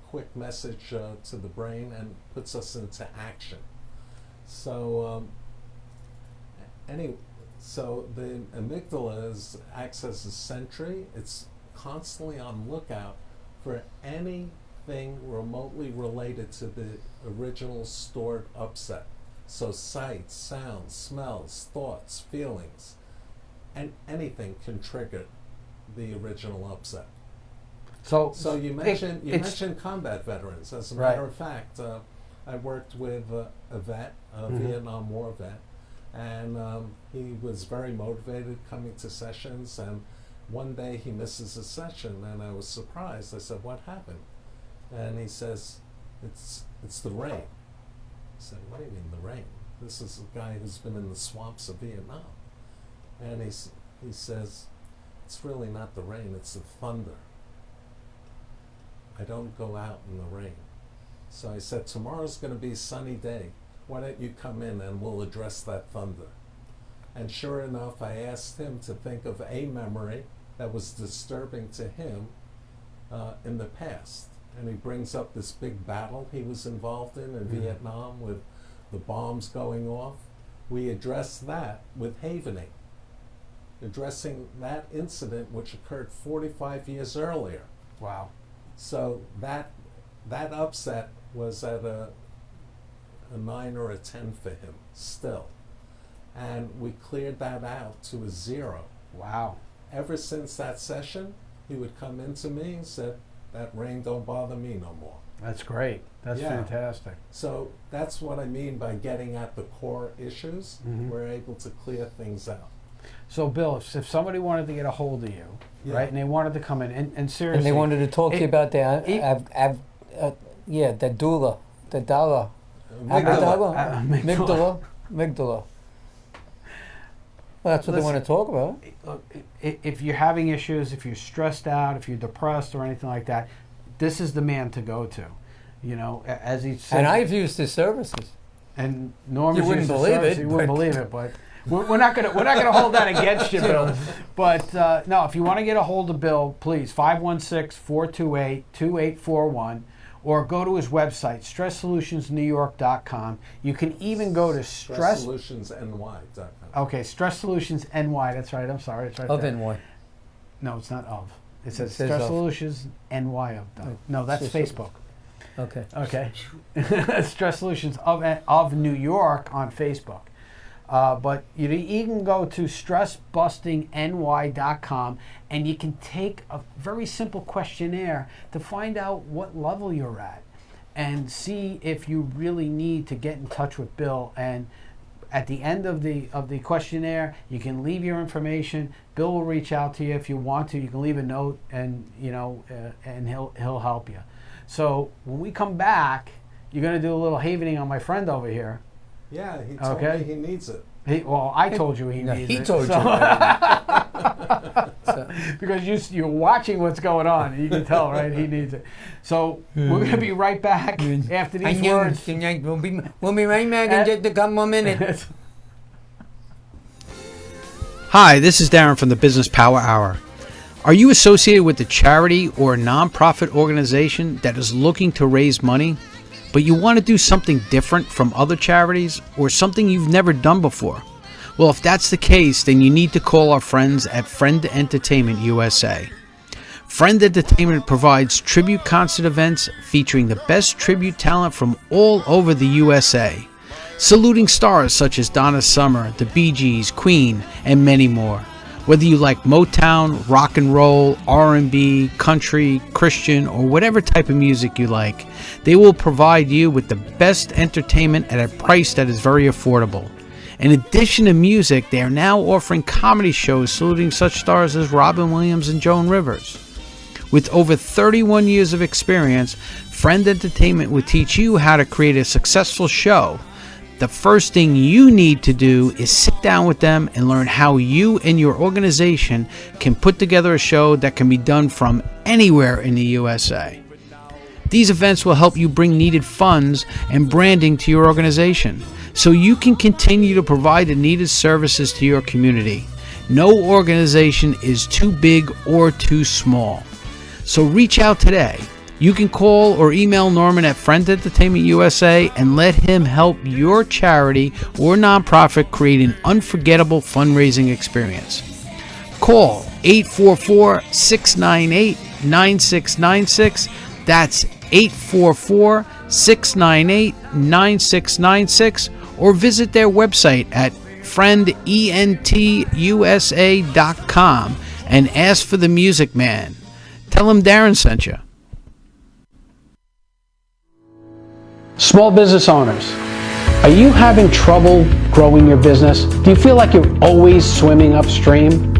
quick message to the brain and puts us into action. So, so the amygdala acts as a sentry. It's constantly on lookout for anything remotely related to the original stored upset. So sights, sounds, smells, thoughts, feelings, and anything can trigger the original upset. So you mentioned combat veterans. As a matter of fact, I worked with a vet, a Vietnam War vet, and he was very motivated coming to sessions, and one day he misses a session, and I was surprised. I said, what happened? And he says, it's the rain. I said, what do you mean the rain? This is a guy who's been in the swamps of Vietnam. And he says, it's really not the rain, it's the thunder. I don't go out in the rain. So I said, tomorrow's going to be a sunny day. Why don't you come in and we'll address that thunder? And sure enough, I asked him to think of a memory that was disturbing to him in the past. And he brings up this big battle he was involved in Vietnam with the bombs going off. We addressed that with havening, addressing that incident which occurred 45 years earlier. Wow. So that upset was at a 9 or a 10 for him still. And we cleared that out to a 0. Wow. Ever since that session, he would come into me and said, that rain don't bother me no more. That's great. That's fantastic. So that's what I mean by getting at the core issues. We're able to clear things out. So Bill, if somebody wanted to get a hold of you, right, and they wanted to come in, and seriously... And they wanted to talk to you about the doula, the Dala. Amygdala. Well, that's what they want to talk about. If you're having issues, if you're stressed out, if you're depressed or anything like that, this is the man to go to. You know, as he said. And I've used his services. And Norm, you wouldn't believe it. You wouldn't believe it, but we're not gonna hold that against you, Bill. But no, if you want to get a hold of Bill, please 516-428-2841. Or go to his website, StressSolutionsNewYork.com. You can even go to StressSolutionsNY.com. Okay, StressSolutionsNY. That's right. I'm sorry. It's right of there. NY. No, it's not of. It says StressSolutionsNY of. No, that's Facebook. Okay. Okay. Stress Solutions of New York on Facebook. But you can go to StressBustingNY.com and you can take a very simple questionnaire to find out what level you're at and see if you really need to get in touch with Bill. And at the end of the questionnaire, you can leave your information. Bill will reach out to you if you want to. You can leave a note, and and he'll help you. So when we come back, you're going to do a little havening on my friend over here. Yeah, he told me he needs it. Well, I told you he needs it. He told you. Because you're watching what's going on. You can tell, right? He needs it. So we're going to be right back after these words. We'll be right back in just a couple more minutes. Hi, this is Darren from the Business Power Hour. Are you associated with a charity or a nonprofit organization that is looking to raise money, but you want to do something different from other charities or something you've never done before? Well, if that's the case, then you need to call our friends at Friend Entertainment USA. Friend Entertainment provides tribute concert events featuring the best tribute talent from all over the USA, saluting stars such as Donna Summer, the Bee Gees, Queen, and many more. Whether you like Motown, rock and roll, R&B, country, Christian, or whatever type of music you like, they will provide you with the best entertainment at a price that is very affordable. In addition to music, they are now offering comedy shows saluting such stars as Robin Williams and Joan Rivers. With over 31 years of experience, Friend Entertainment will teach you how to create a successful show. The first thing you need to do is sit down with them and learn how you and your organization can put together a show that can be done from anywhere in the USA. These events will help you bring needed funds and branding to your organization, so you can continue to provide the needed services to your community. No organization is too big or too small. So reach out today. You can call or email Norman at Friend Entertainment USA and let him help your charity or nonprofit create an unforgettable fundraising experience. Call 844-698-9696. That's 844-698-9696, or visit their website at friendentusa.com and ask for the Music Man. Tell him Darren sent you. Small business owners, are you having trouble growing your business? Do you feel like you're always swimming upstream?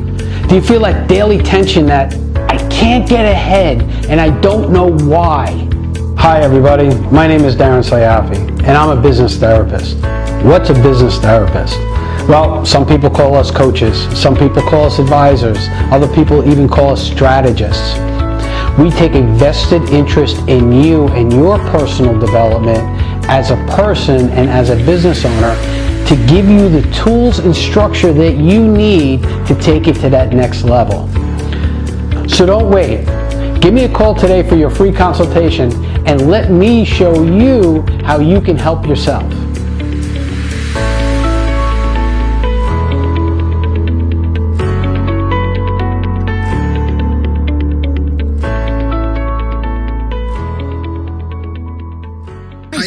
Do you feel like daily tension that I can't get ahead and I don't know why? Hi everybody, my name is Darren Sayafi and I'm a business therapist. What's a business therapist? Well, some people call us coaches, some people call us advisors, other people even call us strategists. We take a vested interest in you and your personal development as a person and as a business owner to give you the tools and structure that you need to take it to that next level. So don't wait. Give me a call today for your free consultation and let me show you how you can help yourself.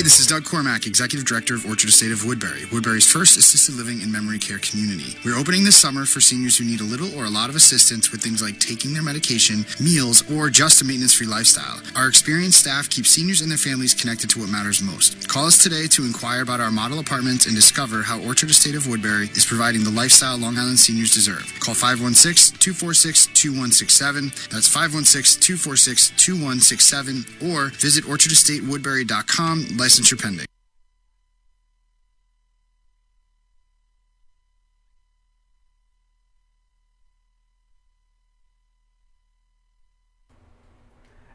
This is Doug Cormack, Executive Director of Orchard Estate of Woodbury, Woodbury's first assisted living and memory care community. We're opening this summer for seniors who need a little or a lot of assistance with things like taking their medication, meals, or just a maintenance-free lifestyle. Our experienced staff keeps seniors and their families connected to what matters most. Call us today to inquire about our model apartments and discover how Orchard Estate of Woodbury is providing the lifestyle Long Island seniors deserve. Call 516-246-2167. That's 516-246-2167, or visit orchardestatewoodbury.com. Licensure pending.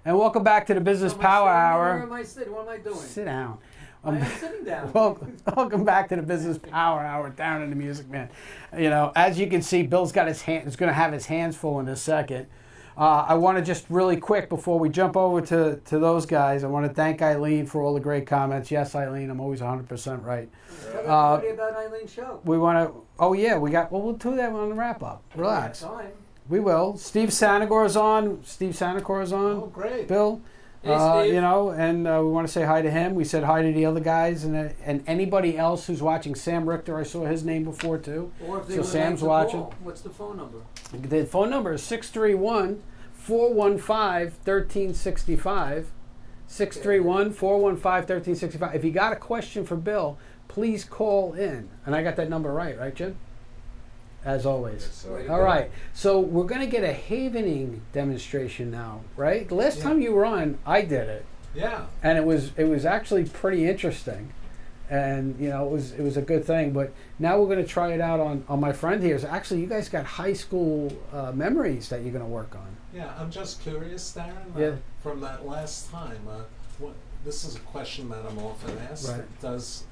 And welcome back to the Business Power Hour. Where am I sitting? What am I doing? Sit down. I am sitting down. Welcome back to the Business Power Hour, Darren and the Music Man. You know, as you can see, Bill's got his hand. He's going to have his hands full in a second. I want to just really quick before we jump over to those guys. I want to thank Eileen for all the great comments. Yes, Eileen, I'm always 100% right. Tell everybody about Eileen's show. We want to. Oh yeah, we'll do that on the wrap up. Relax. We will. Steve Sanagor is on. Oh, great. Bill. Hey, Steve. You know, and we want to say hi to him. We said hi to the other guys and anybody else who's watching. Sam Richter, I saw his name before too. Or if they so would Sam's like to watching. call, what's the phone number? The phone number is 631-415-1365. 631-415-1365. If you got a question for Bill, please call in. And I got that number right, Jim? As always. All right. So we're going to get a havening demonstration now, right? The last time you were on, I did it. Yeah. And it was actually pretty interesting. and you know it was a good thing. But now we're going to try it out on my friend here. So actually, you guys got high school memories that you're going to work on. Yeah, I'm just curious, Darren. Yeah. From that last time, this is a question that I'm often asked. Right. Does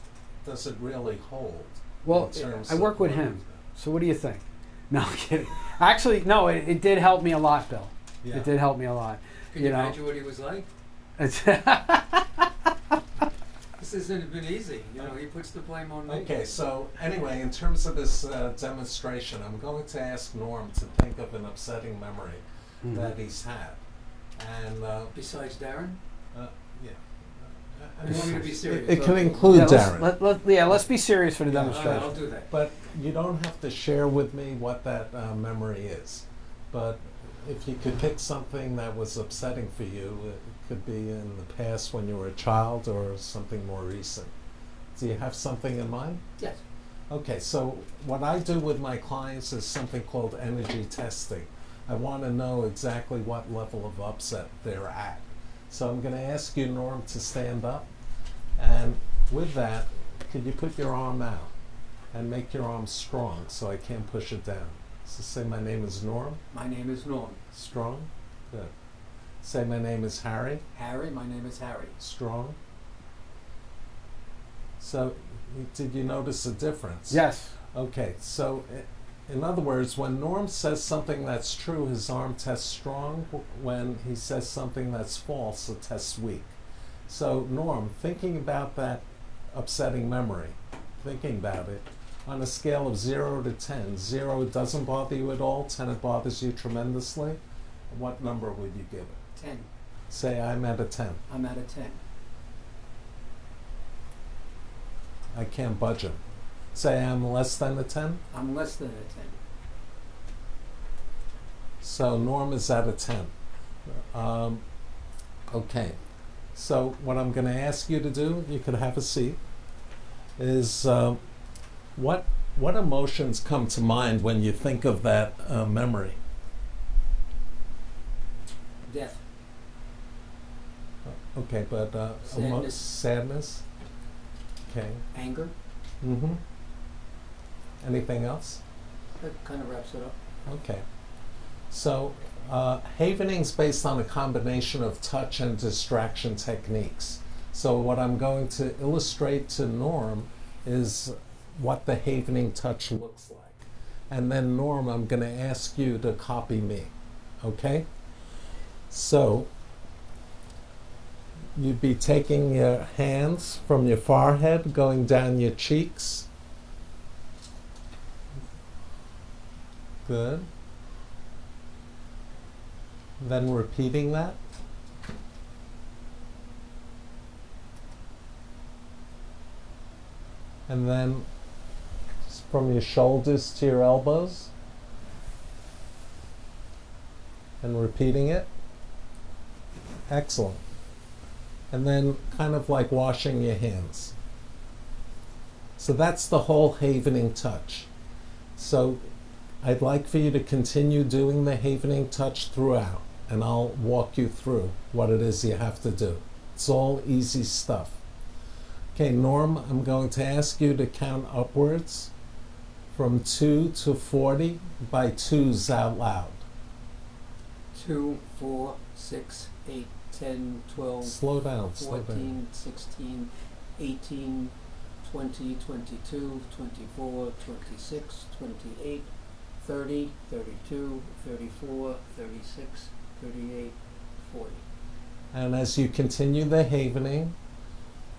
it really hold? Well, I work with him. So what do you think? No, I'm kidding. Actually, no, it did help me a lot, Bill. Yeah. It did help me a lot. Can you imagine what he was like? This hasn't been easy. You know, he puts the blame on me. Okay, so anyway, in terms of this demonstration, I'm going to ask Norm to think of an upsetting memory that he's had. And besides Darren? Yeah. I want me to be serious. It can include Darren. Let's be serious for the demonstration. I'll do that. But you don't have to share with me what that memory is. But if you could pick something that was upsetting for you, it could be in the past when you were a child or something more recent. Do you have something in mind? Yes. Okay, so what I do with my clients is something called energy testing. I want to know exactly what level of upset they're at. So I'm going to ask you, Norm, to stand up. And with that, could you put your arm out and make your arm strong so I can't push it down? So say, my name is Norm. My name is Norm. Strong. Good. Say, my name is Harry. Harry, my name is Harry. Strong. So did you notice a difference? Yes. Okay, so in other words, when Norm says something that's true, his arm tests strong. When he says something that's false, it tests weak. So Norm, thinking about that upsetting memory, thinking about it, on a scale of 0 to 10, 0 doesn't bother you at all, 10 it bothers you tremendously, what number would you give it? 10. Say, I'm at a 10. I'm at a 10. I can't budge him. Say, I'm less than a 10. I'm less than a 10. So Norm is at a 10. Okay. So what I'm going to ask you to do, you could have a seat, is what emotions come to mind when you think of that memory? Death. Okay, but Sadness. Sadness. Okay. Anger. Mm-hmm. Anything else? That kind of wraps it up. Okay. So havening's based on a combination of touch and distraction techniques. So what I'm going to illustrate to Norm is what the havening touch looks like. And then Norm, I'm going to ask you to copy me. Okay? So you'd be taking your hands from your forehead, going down your cheeks. Good. Then repeating that. And then from your shoulders to your elbows. And repeating it. Excellent. And then kind of like washing your hands. So that's the whole havening touch. So I'd like for you to continue doing the havening touch throughout, and I'll walk you through what it is you have to do. It's all easy stuff. Okay, Norm, I'm going to ask you to count upwards from 2 to 40 by twos out loud. 2, 4, 6, 8, 10, 12, Slow down, 14, slow down. 16, 18, 20, 22, 24, 26, 28, 30, 32, 34, 36, 38, 40. And as you continue the havening,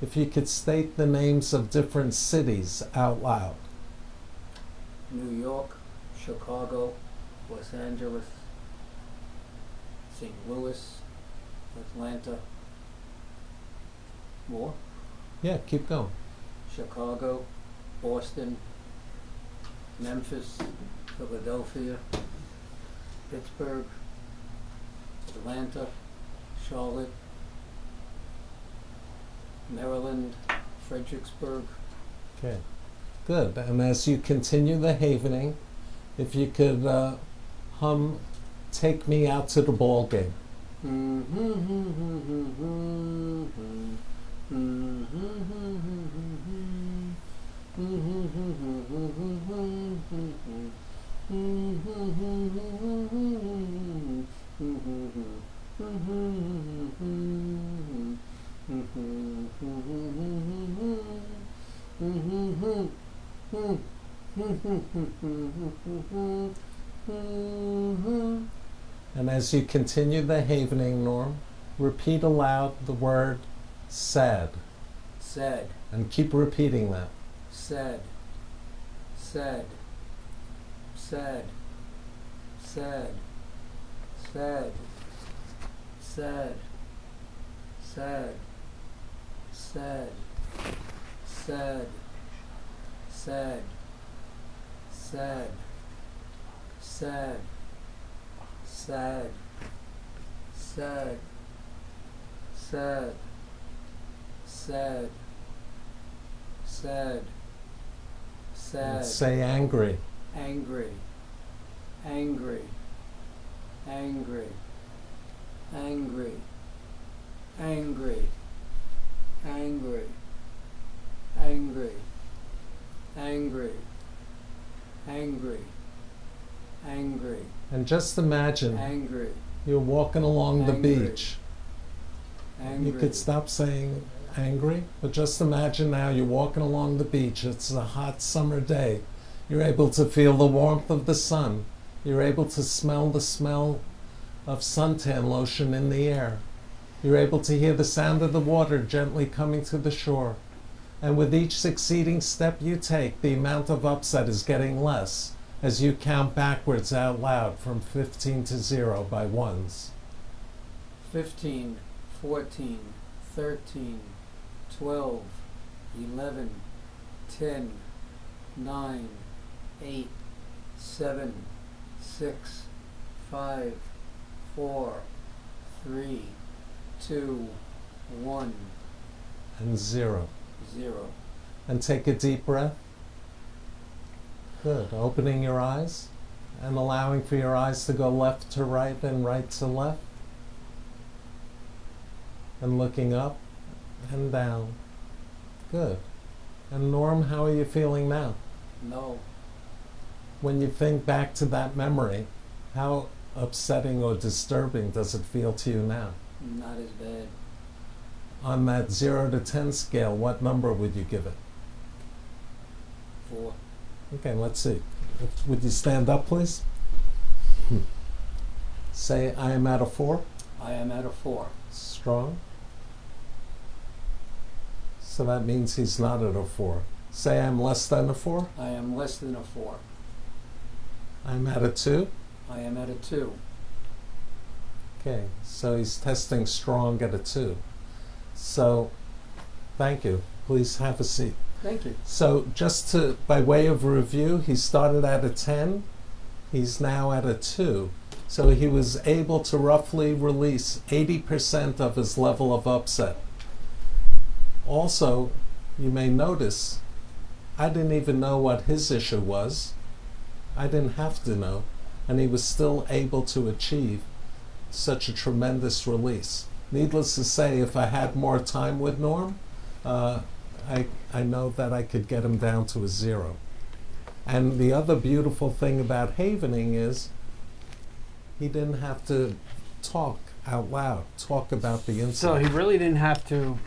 if you could state the names of different cities out loud. New York, Chicago, Los Angeles, St. Louis, Atlanta. More? Yeah, keep going. Chicago, Boston, Memphis, Philadelphia, Pittsburgh, Atlanta, Charlotte, Maryland, Fredericksburg. Okay, good. And as you continue the havening, if you could hum "Take Me Out to the Ball Game." And as you continue the havening, Norm, repeat aloud the word sad. Sad. And keep repeating that. Sad. Sad. Sad. Sad. Sad. Sad. Sad. Sad. Sad. Sad. Sad. Sad. Sad. Sad. Sad. Sad. Sad. Sad. Say angry. Angry. Angry. Angry. Angry. Angry. Angry. Angry. Angry. Angry. Angry. And just imagine Angry. you're walking along the Angry. beach. Angry. You could stop saying angry, but just imagine now you're walking along the beach. It's a hot summer day. You're able to feel the warmth of the sun. You're able to smell the smell of suntan lotion in the air. You're able to hear the sound of the water gently coming to the shore. And with each succeeding step you take, the amount of upset is getting less as you count backwards out loud from 15 to 0 by ones. 15, 14, 13, 12, 11, 10, 9, 8, 7, 6, 5, 4, 3, 2, 1, And 0. 0. And take a deep breath. Good. Opening your eyes and allowing for your eyes to go left to right and right to left. And looking up and down. Good. And Norm, how are you feeling now? No. When you think back to that memory, how upsetting or disturbing does it feel to you now? Not as bad. On that 0 to 10 scale, what number would you give it? 4. Okay, let's see. Would you stand up, please? Say, I am at a 4. I am at a 4. Strong. So that means he's not at a 4. Say, I'm less than a 4. I am less than a 4. I'm at a 2. I am at a 2. Okay, so he's testing strong at a 2. So, thank you. Please have a seat. Thank you. So just to, by way of review, he started at a 10, he's now at a 2. So he was able to roughly release 80% of his level of upset. Also, you may notice, I didn't even know what his issue was. I didn't have to know. And he was still able to achieve such a tremendous release. Needless to say, if I had more time with Norm, I know that I could get him down to a 0. And the other beautiful thing about havening is he didn't have to talk out loud, talk about the incident. So he really didn't have to,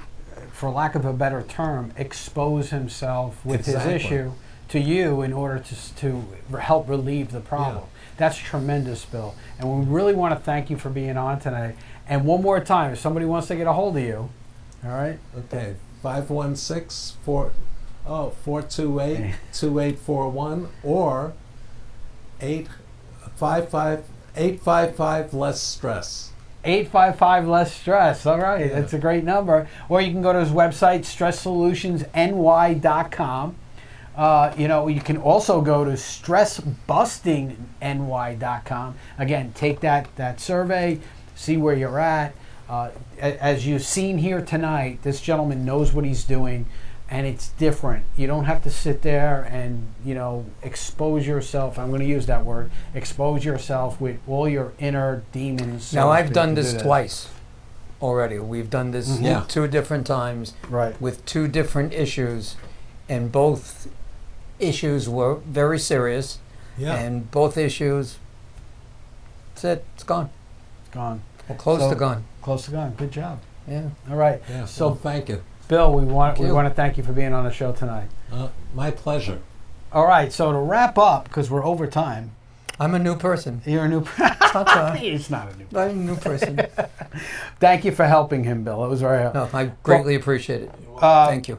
for lack of a better term, expose himself with Exactly. his issue to you in order to help relieve the problem. Yeah. That's tremendous, Bill. And we really want to thank you for being on today. And one more time, if somebody wants to get a hold of you, all right? Okay, 516-428-2841 or 855 less stress. 855 less stress. All right, that's a great number. Or you can go to his website, stresssolutionsny.com. You can also go to stressbustingny.com. Again, take that survey, see where you're at. As you've seen here tonight, this gentleman knows what he's doing, and it's different. You don't have to sit there and, expose yourself. I'm going to use that word. Expose yourself with all your inner demons. Now, I've done this twice already. We've done this 2 different times right. with 2 different issues, and both issues were very serious. Yeah. And both issues, that's it. It's gone. It's gone. Well, close to gone. Close to gone. Good job. Yeah. All right. Yeah. So Well, thank you. Bill, we want Thank you. to thank you for being on the show tonight. My pleasure. All right. So to wrap up, because we're over time. I'm a new person. You're a new. It's not a new. I'm a new person. Thank you for helping him, Bill. It was very helpful. No, I greatly appreciate it. Thank you.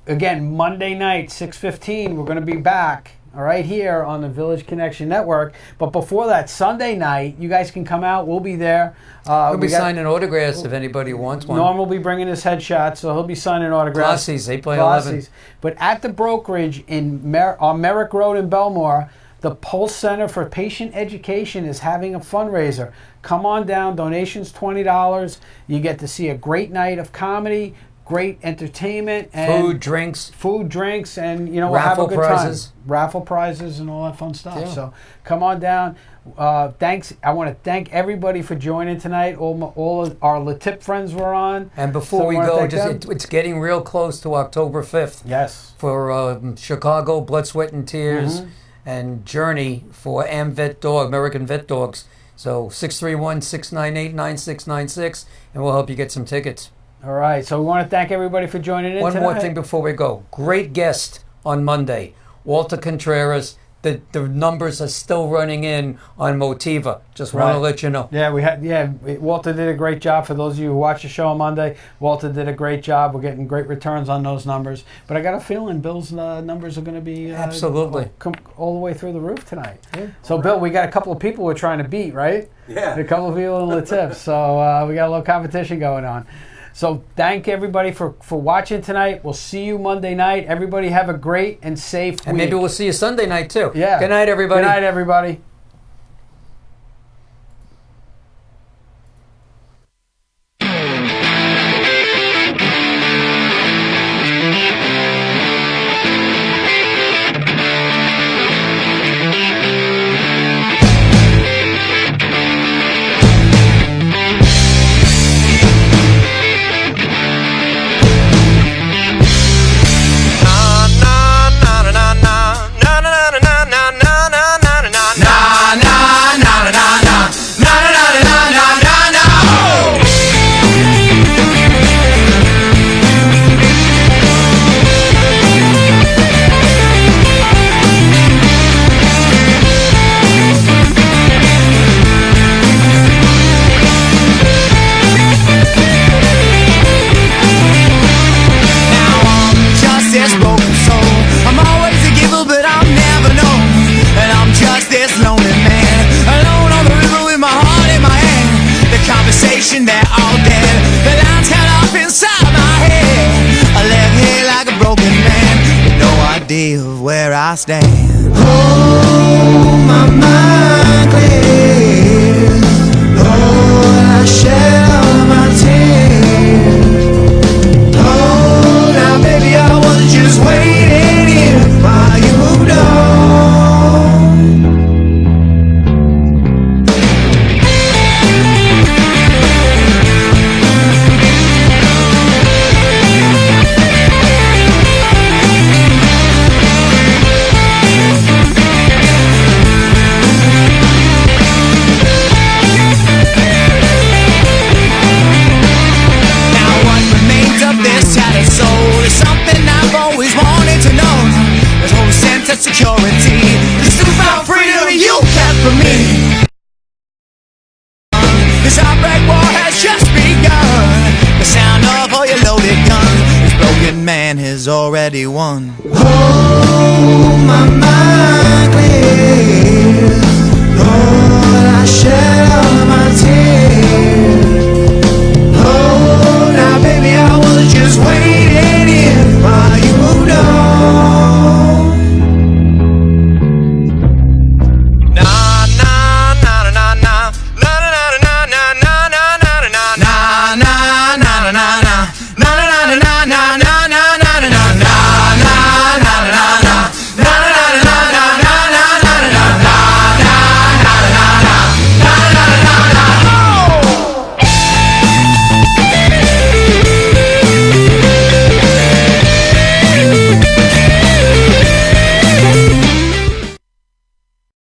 Again, Monday night, 6:15, we're going to be back, all right, here on the Village Connection Network. But before that, Sunday night, you guys can come out. We'll be there. We'll be signing autographs if anybody wants one. Norm will be bringing his headshot, so he'll be signing autographs. Glossies, 8 by 11. But at the brokerage on Merrick Road in Belmore, the Pulse Center for Patient Education is having a fundraiser. Come on down. Donations $20. You get to see a great night of comedy, great entertainment, and food, drinks, and we'll raffle have a good prizes. time. Raffle prizes and all that fun stuff. Yeah. So come on down. Thanks. I want to thank everybody for joining tonight. All of our LaTip friends were on. And before we go, it's getting real close to October 5th. Yes. For Chicago, Blood, Sweat, and Tears, and Journey for American Vet Dogs. So 631-698-9696, and we'll help you get some tickets. All right. So we want to thank everybody for joining in One tonight. more thing before we go. Great guest on Monday, Walter Contreras. The numbers are still running in on Motiva. Just want to let you know. Yeah, Walter did a great job. For those of you who watched the show on Monday, Walter did a great job. We're getting great returns on those numbers. But I got a feeling Bill's numbers are going to be absolutely all the way through the roof tonight. Yeah. So, Bill, we got a couple of people we're trying to beat, right? Yeah. A couple of people in the tips. So we got a little competition going on. So thank everybody for watching tonight. We'll see you Monday night. Everybody have a great and safe week. And maybe we'll see you Sunday night too. Yeah. Good night, everybody. Good night, everybody. They're all dead. The lines head off inside my head. I left here like a broken man with no idea of where I stand. Oh, my mind clears. Lord, I shed all my tears. Oh, now baby, I was just waiting here while you moved on. Security, this is about freedom you kept from me. This outbreak war has just begun. The sound of all your loaded guns. This broken man has already won. Oh, my mind clears. Lord, I shed all my